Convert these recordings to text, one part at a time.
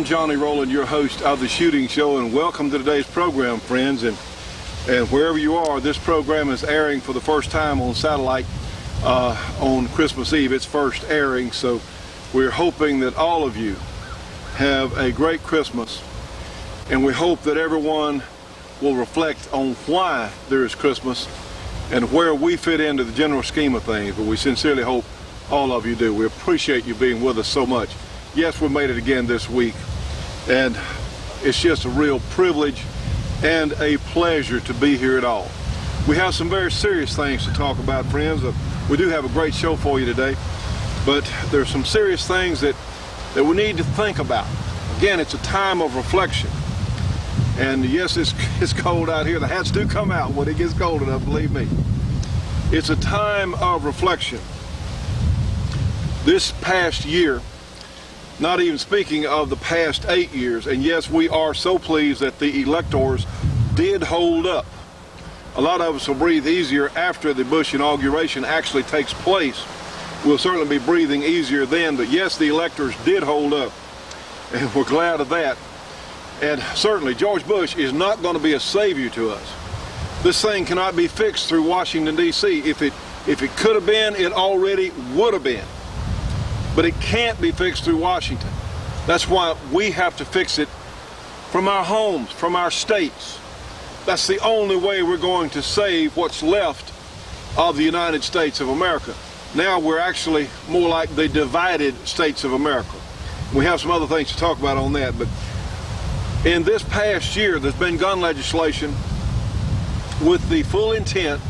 Johnny Rowland, your host of the Shooting Show, and welcome to today's program, friends. And wherever you are, this program is airing for the first time on satellite on Christmas Eve. Its first airing, so we're hoping that all of you have a great Christmas, and we hope that everyone will reflect on why there is Christmas and where we fit into the general scheme of things. But we sincerely hope all of you do. We appreciate you being with us so much. Yes, we made it again this week, and it's just a real privilege and a pleasure to be here at all. We have some very serious things to talk about, friends. We do have a great show for you today, but there's some serious things that we need to think about. Again, it's a time of reflection. And yes, it's cold out here. The hats do come out when it gets cold enough, believe me. It's a time of reflection. This past year, not even speaking of the past 8 years, and yes, we are so pleased that the electors did hold up. A lot of us will breathe easier after the Bush inauguration actually takes place. We'll certainly be breathing easier then, but yes, the electors did hold up, and we're glad of that. And certainly, George Bush is not going to be a savior to us. This thing cannot be fixed through Washington, D.C. If it could have been, it already would have been. But it can't be fixed through Washington. That's why we have to fix it from our homes, from our states. That's the only way we're going to save what's left of the United States of America. Now we're actually more like the divided states of America. We have some other things to talk about on that, but in this past year, there's been gun legislation with the full intent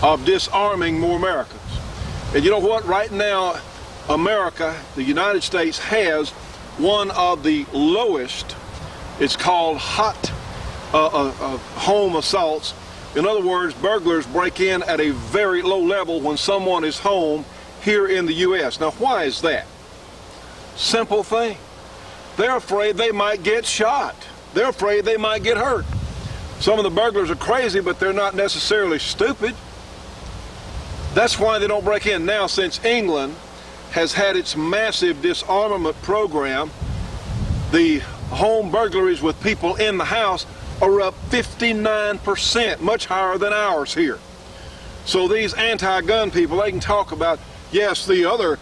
of disarming more Americans. And you know what? Right now, America, the United States, has one of the lowest, it's called hot home assaults. In other words, burglars break in at a very low level when someone is home here in the U.S. Now, why is that? Simple thing. They're afraid they might get shot. They're afraid they might get hurt. Some of the burglars are crazy, but they're not necessarily stupid. That's why they don't break in. Now, since England has had its massive disarmament program, the home burglaries with people in the house are up 59%, much higher than ours here. So these anti-gun people, they can talk about, yes, the other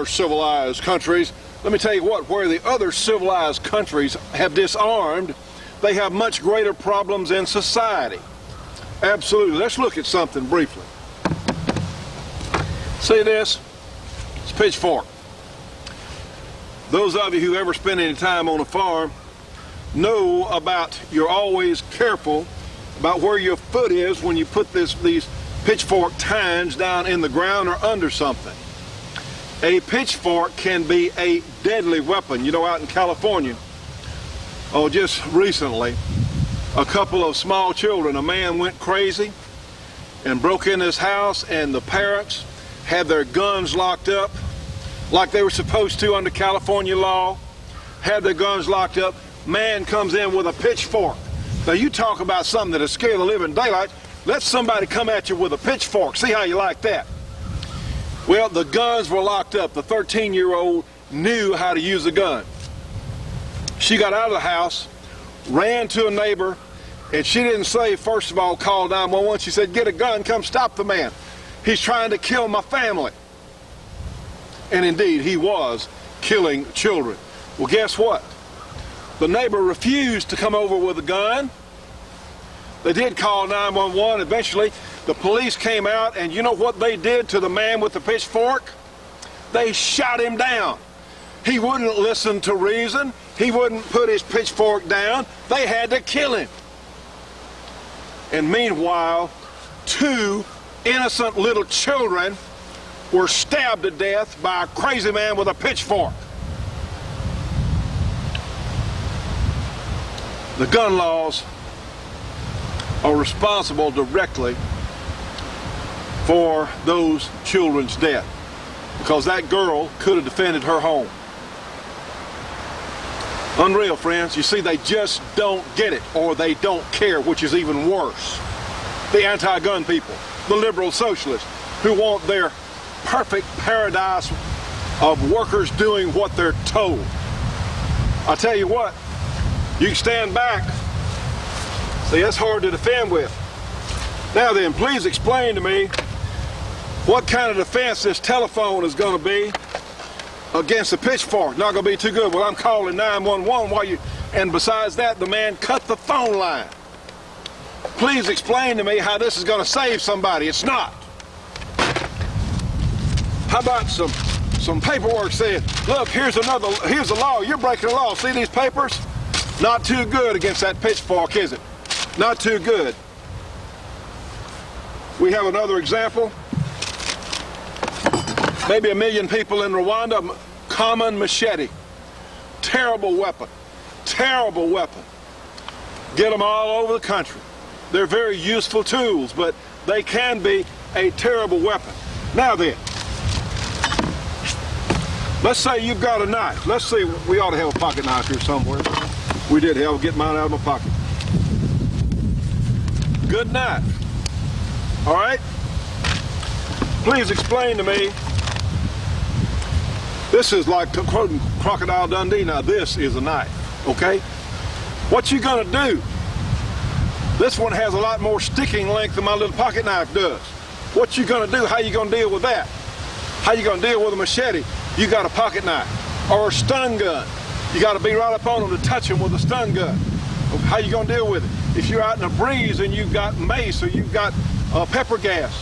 civilized countries. Let me tell you what, where the other civilized countries have disarmed, they have much greater problems in society. Absolutely. Let's look at something briefly. See this? It's a pitchfork. Those of you who ever spend any time on a farm know about, you're always careful about where your foot is when you put these pitchfork tines down in the ground or under something. A pitchfork can be a deadly weapon. You know, out in California, just recently, a couple of small children, a man went crazy and broke in his house, and the parents had their guns locked up like they were supposed to under California law, had their guns locked up. Man comes in with a pitchfork. Now, you talk about something that'll scare the living daylight. Let somebody come at you with a pitchfork. See how you like that. Well, the guns were locked up. The 13-year-old knew how to use a gun. She got out of the house, ran to a neighbor, and she didn't say, first of all, call 911. She said, get a gun, come stop the man. He's trying to kill my family. And indeed, he was killing children. Well, guess what? The neighbor refused to come over with a gun. They did call 911. Eventually, the police came out, and you know what they did to the man with the pitchfork? They shot him down. He wouldn't listen to reason. He wouldn't put his pitchfork down. They had to kill him. And meanwhile, 2 innocent little children were stabbed to death by a crazy man with a pitchfork. The gun laws are responsible directly for those children's death, because that girl could have defended her home. Unreal, friends. You see, they just don't get it, or they don't care, which is even worse. The anti-gun people, the liberal socialists, who want their perfect paradise of workers doing what they're told. I tell you what, you can stand back. See, that's hard to defend with. Now then, please explain to me what kind of defense this telephone is going to be against a pitchfork. Not going to be too good. Well, I'm calling 911 while you... And besides that, the man cut the phone line. Please explain to me how this is going to save somebody. It's not. How about some paperwork saying, look, here's the law. You're breaking the law. See these papers? Not too good against that pitchfork, is it? Not too good. We have another example. Maybe 1 million people in Rwanda, common machete. Terrible weapon. Terrible weapon. Get them all over the country. They're very useful tools, but they can be a terrible weapon. Now then, let's say you've got a knife. Let's see, we ought to have a pocket knife here somewhere. We did. I'll get mine out of my pocket. Good knife. All right? Please explain to me. This is like quoting Crocodile Dundee. Now this is a knife, okay? What you gonna do? This one has a lot more sticking length than my little pocket knife does. What you gonna do? How you gonna deal with that? How you gonna deal with a machete? You got a pocket knife or a stun gun. You got to be right up on them to touch them with a stun gun. How you gonna deal with it? If you're out in a breeze and you've got mace or you've got pepper gas.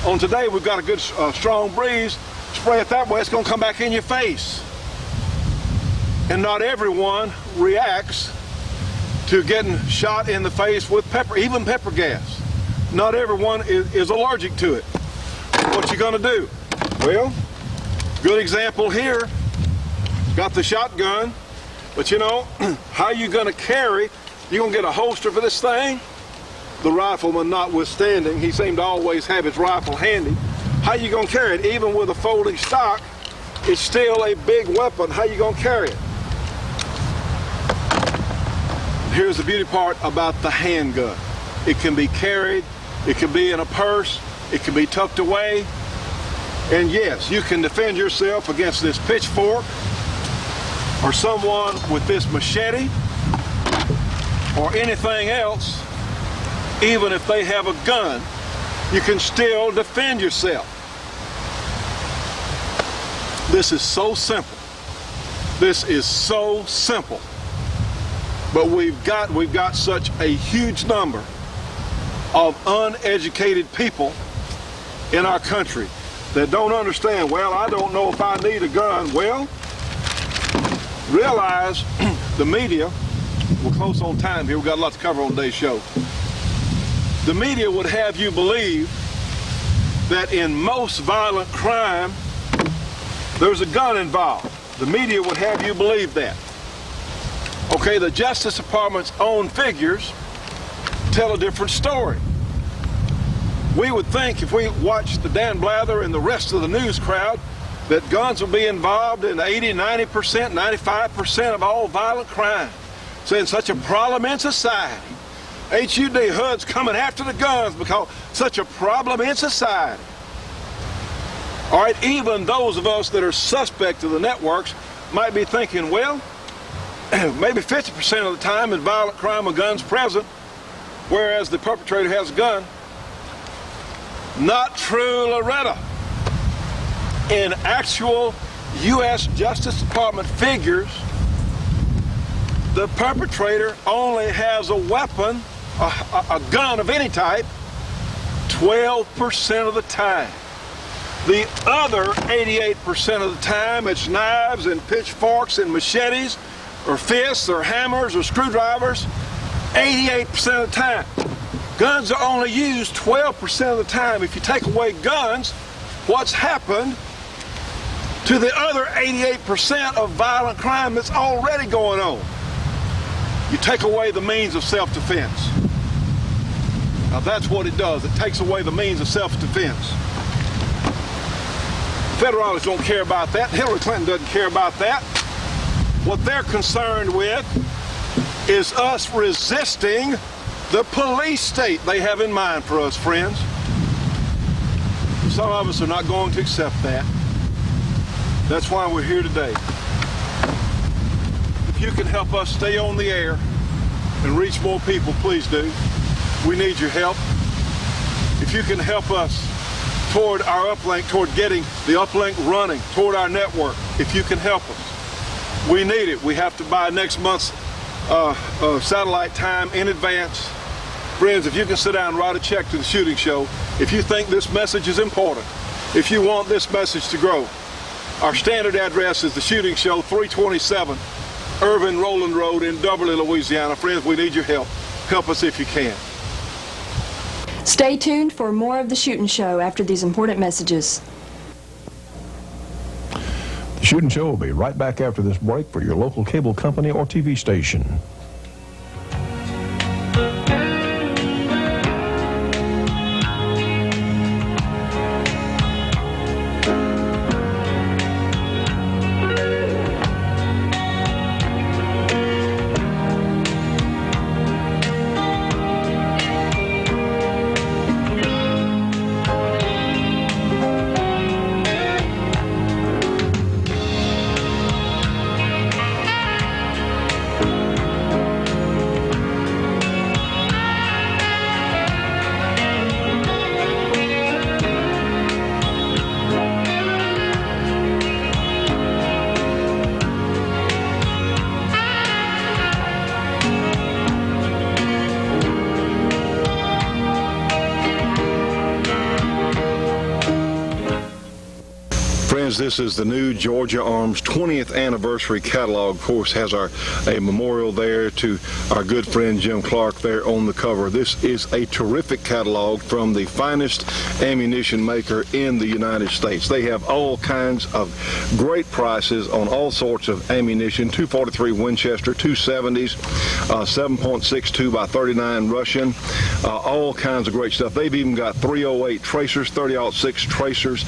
On today we've got a good strong breeze. Spray it that way, it's gonna come back in your face. And not everyone reacts to getting shot in the face with pepper, even pepper gas. Not everyone is allergic to it. What you gonna do? Well, good example here. Got the shotgun, but you know, how you gonna carry? You gonna get a holster for this thing? The rifleman notwithstanding, he seemed to always have his rifle handy. How you gonna carry it? Even with a folding stock, it's still a big weapon. How you gonna carry it? Here's the beauty part about the handgun. It can be carried, it can be in a purse, it can be tucked away. And yes, you can defend yourself against this pitchfork or someone with this machete or anything else. Even if they have a gun, you can still defend yourself. This is so simple. This is so simple. But we've got such a huge number of uneducated people in our country that don't understand, well, I don't know if I need a gun. Well, realize the media, we're close on time here, we've got a lot to cover on today's show. The media would have you believe that in most violent crime, there's a gun involved. The media would have you believe that. Okay, the Justice Department's own figures tell a different story. We would think if we watched the Dan Blather and the rest of the news crowd that guns would be involved in 80, 90%, 95% of all violent crime. Saying such a problem in society. HUD, HUD's coming after the guns because such a problem in society. All right, even those of us that are suspect of the networks might be thinking, well, maybe 50% of the time in violent crime a gun's present, whereas the perpetrator has a gun. Not true, Loretta. In actual U.S. Justice Department figures, the perpetrator only has a weapon, a gun of any type, 12% of the time. The other 88% of the time, it's knives and pitchforks and machetes, or fists, or hammers, or screwdrivers, 88% of the time. Guns are only used 12% of the time. If you take away guns, what's happened to the other 88% of violent crime that's already going on? You take away the means of self-defense. Now that's what it does. It takes away the means of self-defense. Federalists don't care about that. Hillary Clinton doesn't care about that. What they're concerned with is us resisting the police state they have in mind for us, friends. Some of us are not going to accept that. That's why we're here today. you can help us stay on the air and reach more people, please do. We need your help. If you can help us toward our uplink, toward getting the uplink running, toward our network, if you can help us. We need it. We have to buy next month's satellite time in advance. Friends, if you can sit down and write a check to the Shooting Show, if you think this message is important, if you want this message to grow, our standard address is the Shooting Show, 327 Irvin Rowland Road in Duberly, Louisiana. Friends, we need your help. Help us if you can. Stay tuned for more of the Shootin' Show after these important messages. The Shootin' Show will be right back after this break for your local cable company or TV station. This is the new Georgia Arms 20th anniversary catalog. Of course, has a memorial there to our good friend Jim Clark there on the cover. This is a terrific catalog from the finest ammunition maker in the United States. They have all kinds of great prices on all sorts of ammunition: 243 Winchester, 270s, 7.62 by 39 Russian, all kinds of great stuff. They've even got 308 tracers, 30-06 tracers,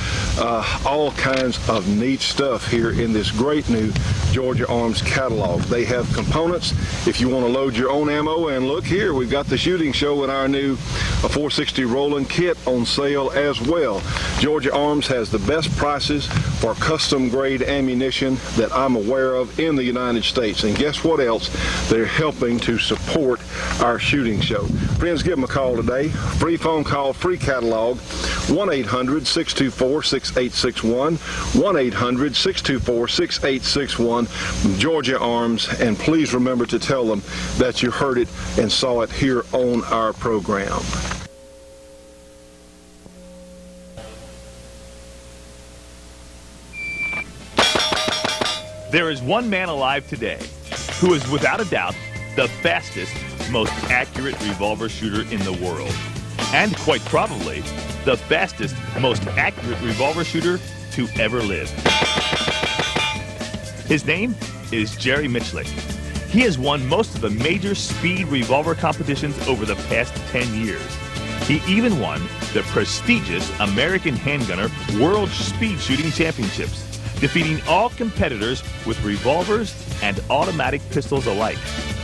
all kinds of neat stuff here in this great new Georgia Arms catalog. They have components if you want to load your own ammo, and look here, we've got the Shooting Show and our new 460 Rowland kit on sale as well. Georgia Arms has the best prices for custom grade ammunition that I'm aware of in the United States, and guess what else? They're helping to support our Shooting Show. Friends, give them a call today. Free phone call, free catalog, 1-800-624-6861, 1-800-624-6861, Georgia Arms, and please remember to tell them that you heard it and saw it here on our program. There is one man alive today who is without a doubt the fastest, most accurate revolver shooter in the world. And quite probably the fastest, most accurate revolver shooter to ever live. His name is Jerry Michlik. He has won most of the major speed revolver competitions over the past 10 years. He even won the prestigious American Handgunner World Speed Shooting Championships, defeating all competitors with revolvers and automatic pistols alike.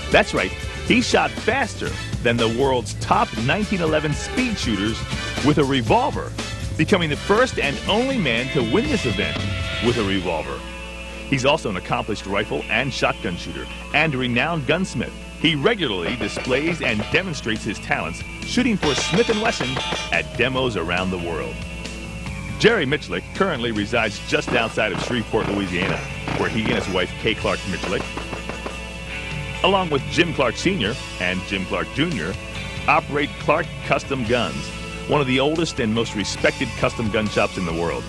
That's right, he shot faster than the world's top 1911 speed shooters with a revolver, becoming the first and only man to win this event with a revolver. He's also an accomplished rifle and shotgun shooter and a renowned gunsmith. He regularly displays and demonstrates his talents shooting for Smith & Wesson at demos around the world. Jerry Michlik currently resides just outside of Shreveport, Louisiana, where he and his wife, Kay Clark Michlik, along with Jim Clark Sr. and Jim Clark Jr., operate Clark Custom Guns, one of the oldest and most respected custom gun shops in the world.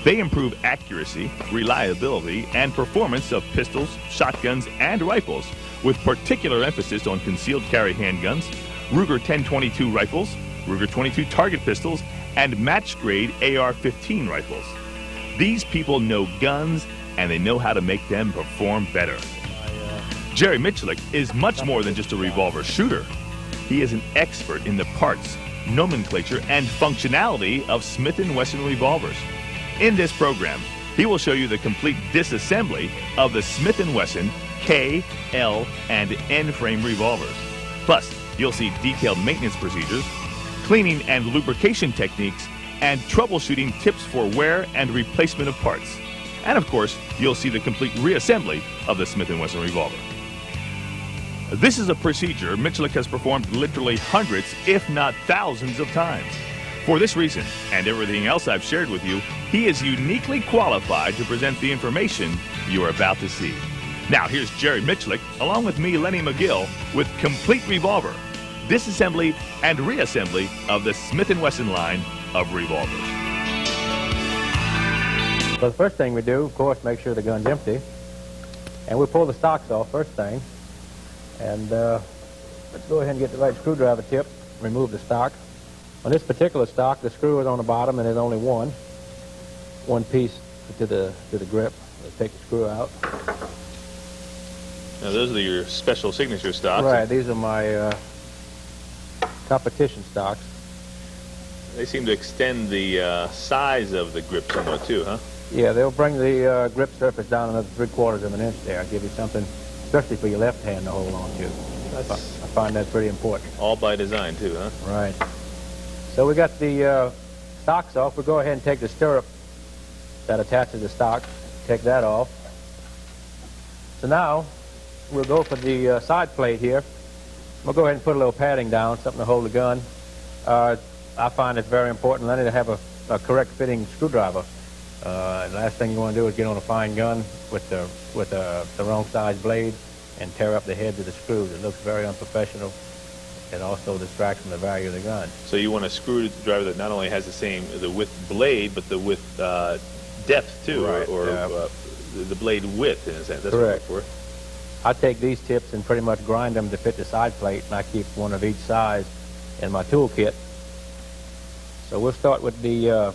They improve accuracy, reliability, and performance of pistols, shotguns, and rifles, with particular emphasis on concealed carry handguns, Ruger 1022 rifles, Ruger 22 target pistols, and match-grade AR-15 rifles. These people know guns, and they know how to make them perform better. Jerry Michlik is much more than just a revolver shooter. He is an expert in the parts, nomenclature, and functionality of Smith & Wesson revolvers. In this program, he will show you the complete disassembly of the Smith & Wesson K, L, and N frame revolvers. Plus, you'll see detailed maintenance procedures, cleaning and lubrication techniques, and troubleshooting tips for wear and replacement of parts. And of course, you'll see the complete reassembly of the Smith & Wesson revolver. This is a procedure Michalik has performed literally hundreds, if not thousands of times. For this reason, and everything else I've shared with you, he is uniquely qualified to present the information you are about to see. Now, here's Jerry Michalik, along with me, Lenny McGill, with Complete Revolver, disassembly and reassembly of the Smith & Wesson line of revolvers. So the first thing we do, of course, make sure the gun's empty. And we pull the stocks off first thing. And let's go ahead and get the right screwdriver tip, remove the stock. On this particular stock, the screw is on the bottom and there's only one piece to the grip. Let's take the screw out. Now, those are your special signature stocks. Right, these are my competition stocks. They seem to extend the size of the grip somewhat too, huh? Yeah, they'll bring the grip surface down another 3/4 of an inch there. Give you something, especially for your left hand, to hold on to. I find that pretty important. All by design too, huh? Right. So we got the stocks off. We'll go ahead and take the stirrup that attaches the stock, take that off. So now we'll go for the side plate here. We'll go ahead and put a little padding down, something to hold the gun. I find it's very important, Lenny, to have a correct fitting screwdriver. The last thing you want to do is get on a fine gun with the wrong size blade and tear up the heads of the screws. It looks very unprofessional. It also distracts from the value of the gun. So you want a screwdriver that not only has the width blade, but the width depth too, right, or the blade width in a sense. That's correct. What for. I take these tips and pretty much grind them to fit the side plate, and I keep one of each size in my toolkit. So we'll start with the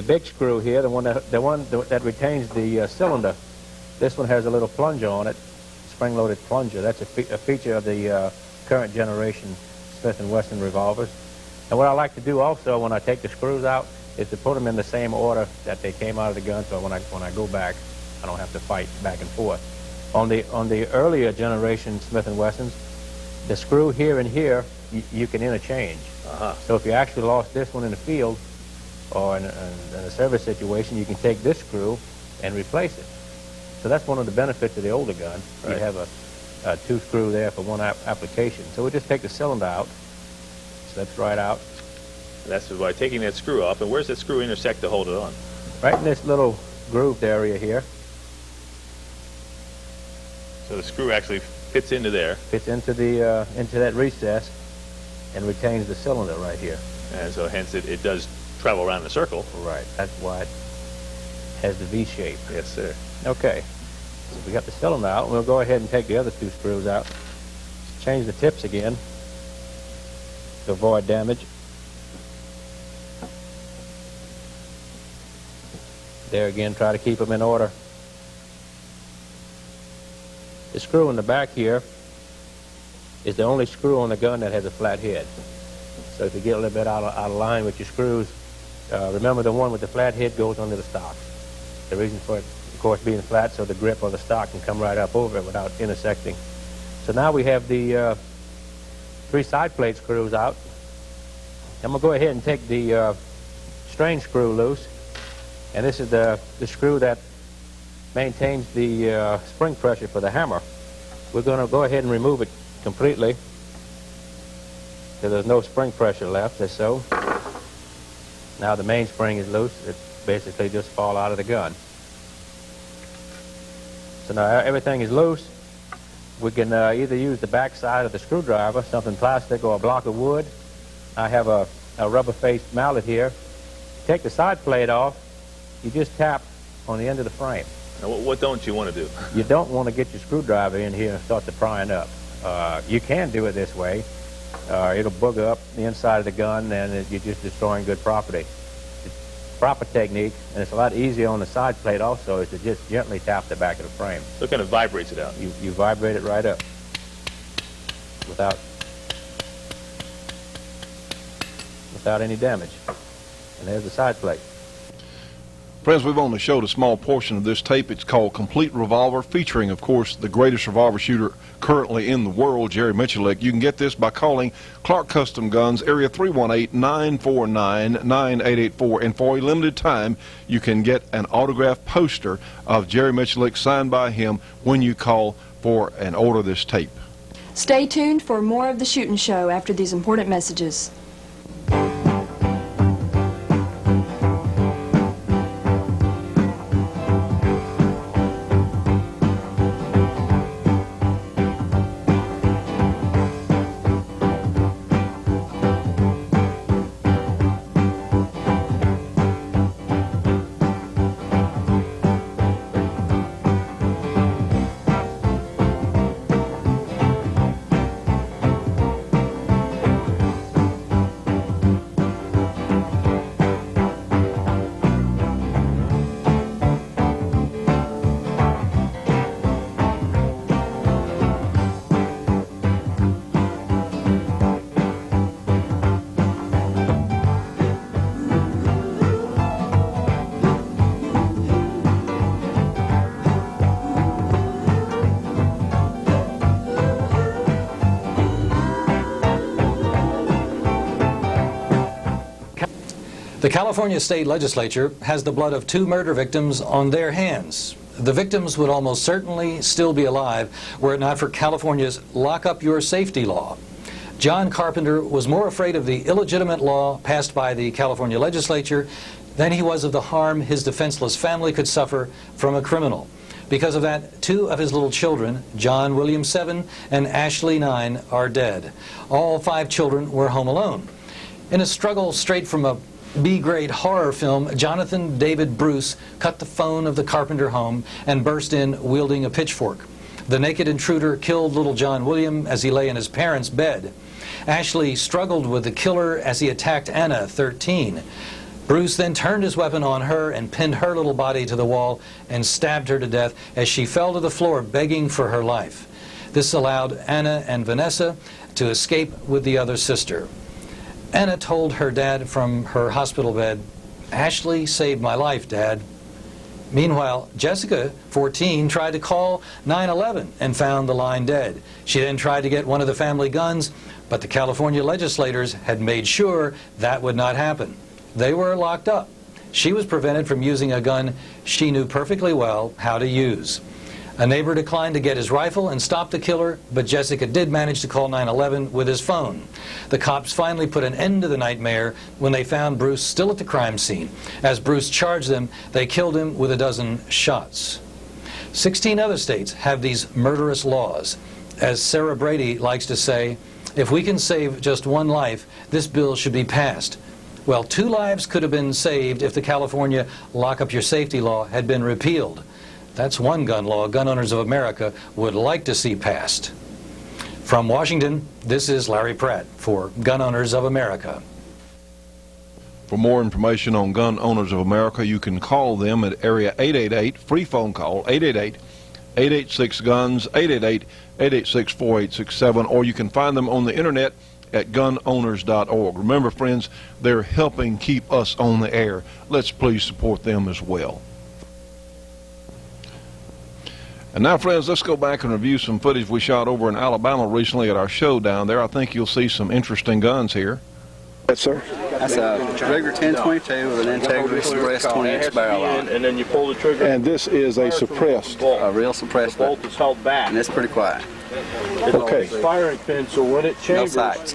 big screw here, the one that retains the cylinder. This one has a little plunger on it, spring-loaded plunger. That's a feature of the current generation Smith & Wesson revolvers. And what I like to do also when I take the screws out is to put them in the same order that they came out of the gun, so when I go back, I don't have to fight back and forth. On the earlier generation Smith & Wessons, the screw here and here you can interchange. So if you actually lost this one in the field or in a service situation, you can take this screw and replace it. So that's one of the benefits of the older gun. Right. You have a two screw there for one application. So we'll just take the cylinder out. Slips right out. And that's by taking that screw off. And where's that screw intersect to hold it on? Right in this little grooved area here. So the screw actually fits into there. Fits into that recess and retains the cylinder right here. And so hence it does travel around in a circle. Right. That's why it has the V shape. Yes, sir. Okay. So we got the cylinder out. We'll go ahead and take the other two screws out. Change the tips again to avoid damage. There again, try to keep them in order. The screw in the back here is the only screw on the gun that has a flat head. So if you get a little bit out of line with your screws, remember the one with the flat head goes under the stock. The reason for it, of course, being flat, so the grip of the stock can come right up over it without intersecting. So now we have the 3 side plate screws out. I'm going to go ahead and take the strain screw loose. And this is the screw that maintains the spring pressure for the hammer. We're going to go ahead and remove it completely so there's no spring pressure left, as so. Now the mainspring is loose. It basically just fall out of the gun. So now everything is loose. We can either use the back side of the screwdriver, something plastic or a block of wood. I have a rubber-faced mallet here. Take the side plate off. You just tap on the end of the frame. Now, what don't you want to do? You don't want to get your screwdriver in here and start to prying up. You can do it this way. It'll booger up the inside of the gun, and you're just destroying good property. It's proper technique, and it's a lot easier on the side plate also, is to just gently tap the back of the frame. So it kind of vibrates it out. You vibrate it right up without any damage. And there's the side plate. Friends, we've only showed a small portion of this tape. It's called Complete Revolver, featuring, of course, the greatest revolver shooter currently in the world, Jerry Michalik. You can get this by calling Clark Custom Guns, area 318-949-9884. And for a limited time, you can get an autographed poster of Jerry Michalik signed by him when you call for and order this tape. Stay tuned for more of the Shootin' Show after these important messages. The California State Legislature has the blood of 2 murder victims on their hands. The victims would almost certainly still be alive were it not for California's Lock Up Your Safety law. John Carpenter was more afraid of the illegitimate law passed by the California legislature than he was of the harm his defenseless family could suffer from a criminal. Because of that, 2 of his little children, John William 7 and Ashley 9, are dead. All 5 children were home alone. In a struggle straight from a B-grade horror film, Jonathan David Bruce cut the phone of the Carpenter home and burst in wielding a pitchfork. The naked intruder killed little John William as he lay in his parents' bed. Ashley struggled with the killer as he attacked Anna, 13. Bruce then turned his weapon on her and pinned her little body to the wall and stabbed her to death as she fell to the floor begging for her life. This allowed Anna and Vanessa to escape with the other sister. Anna told her dad from her hospital bed, "Ashley saved my life, Dad." Meanwhile, Jessica, 14, tried to call 911 and found the line dead. She then tried to get one of the family guns, but the California legislators had made sure that would not happen. They were locked up. She was prevented from using a gun she knew perfectly well how to use. A neighbor declined to get his rifle and stop the killer, but Jessica did manage to call 911 with his phone. The cops finally put an end to the nightmare when they found Bruce still at the crime scene. As Bruce charged them, they killed him with a dozen shots. 16 other states have these murderous laws. As Sarah Brady likes to say, if we can save just one life, this bill should be passed. Well, 2 lives could have been saved if the California Lock Up Your Safety law had been repealed. That's one gun law gun owners of America would like to see passed. From Washington, this is Larry Pratt for Gun Owners of America. For more information on Gun Owners of America, you can call them at area 888, free phone call, 888-886-GUNS, 888-886-4867, or you can find them on the internet at gunowners.org. Remember, friends, they're helping keep us on the air. Let's please support them as well. And now, friends, let's go back and review some footage we shot over in Alabama recently at our show down there. I think you'll see some interesting guns here. Yes, sir. That's a Ruger 1022 with an Integrity suppressed 20-inch barrel on it. And then you pull the trigger. And this is a suppressed. A real suppressed bolt is held back. And it's pretty quiet. It's a firing pin, so when it chambers, no sights.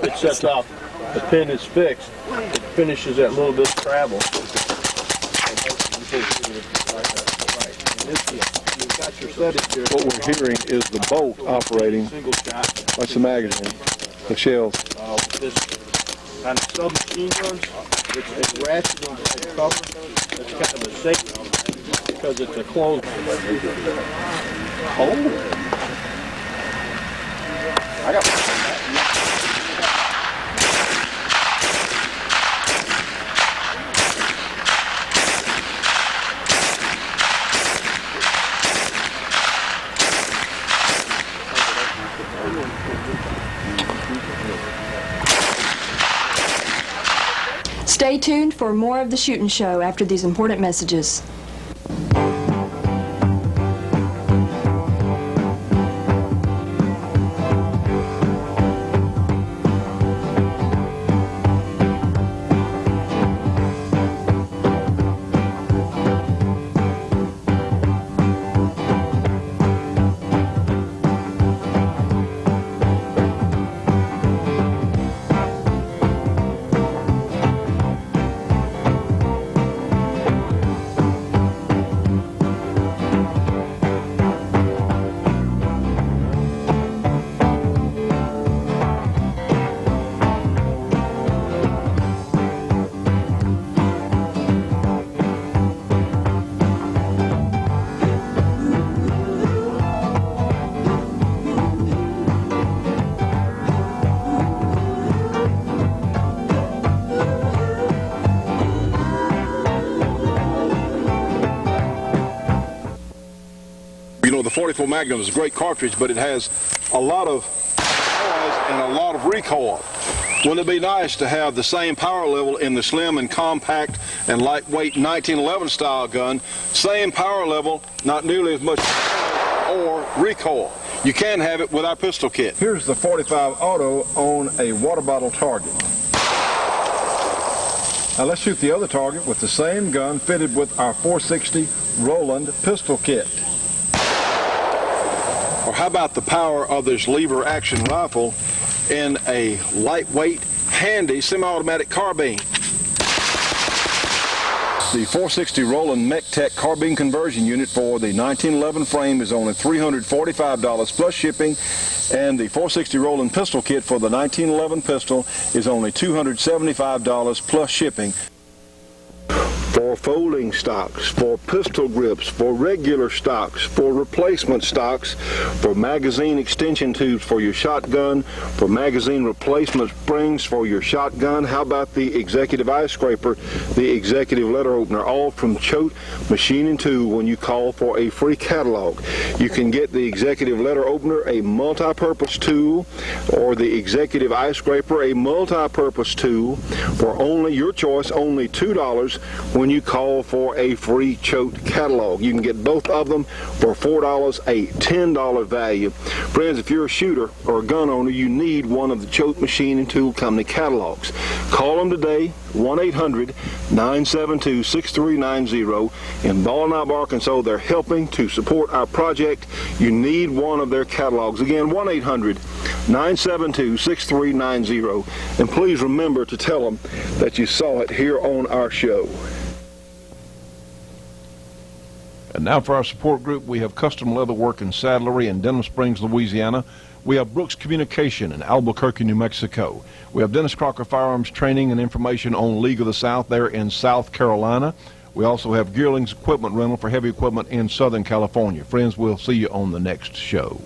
It sets off. The pin is fixed. It finishes that little bit of travel. What we're hearing is the bolt operating. Watch the magazine, the shells. This kind of submachine guns, it's ratcheting the cover. It's kind of a safety because it's a closed. Oh, I got. Stay tuned for more of the Shootin' Show after these important messages. .44 Magnum is a great cartridge, but it has a lot of noise and a lot of recoil. Wouldn't it be nice to have the same power level in the slim and compact and lightweight 1911 style gun? Same power level, not nearly as much or recoil. You can have it with our pistol kit. Here's the 45 auto on a water bottle target. Now let's shoot the other target with the same gun fitted with our 460 Rowland pistol kit. Or how about the power of this lever action rifle in a lightweight, handy semi-automatic carbine? The 460 Rowland MechTech carbine conversion unit for the 1911 frame is only $345 plus shipping, and the 460 Rowland pistol kit for the 1911 pistol is only $275 plus shipping. For folding stocks, for pistol grips, for regular stocks, for replacement stocks, for magazine extension tubes for your shotgun, for magazine replacement springs for your shotgun. How about the executive eye scraper, the executive letter opener, all from Choate Machine and Tool when you call for a free catalog. You can get the executive letter opener, a multi-purpose tool, or the executive eye scraper, a multi-purpose tool, for only your choice, only $2 when you call for a free Choate catalog. You can get both of them for $4, a $10 value. Friends, if you're a shooter or a gun owner, you need one of the Choate Machine and Tool Company catalogs. Call them today, 1-800-972-6390 in Ball Knob, Arkansas. They're helping to support our project. You need one of their catalogs. Again, 1-800-972-6390. And please remember to tell them that you saw it here on our show. And now for our support group, we have Custom Leatherwork and Saddlery in Denham Springs, Louisiana. We have Brooks Communication in Albuquerque, New Mexico. We have Dennis Crocker Firearms Training and information on League of the South there in South Carolina. We also have Gearlings Equipment Rental for heavy equipment in Southern California. Friends, we'll see you on the next show.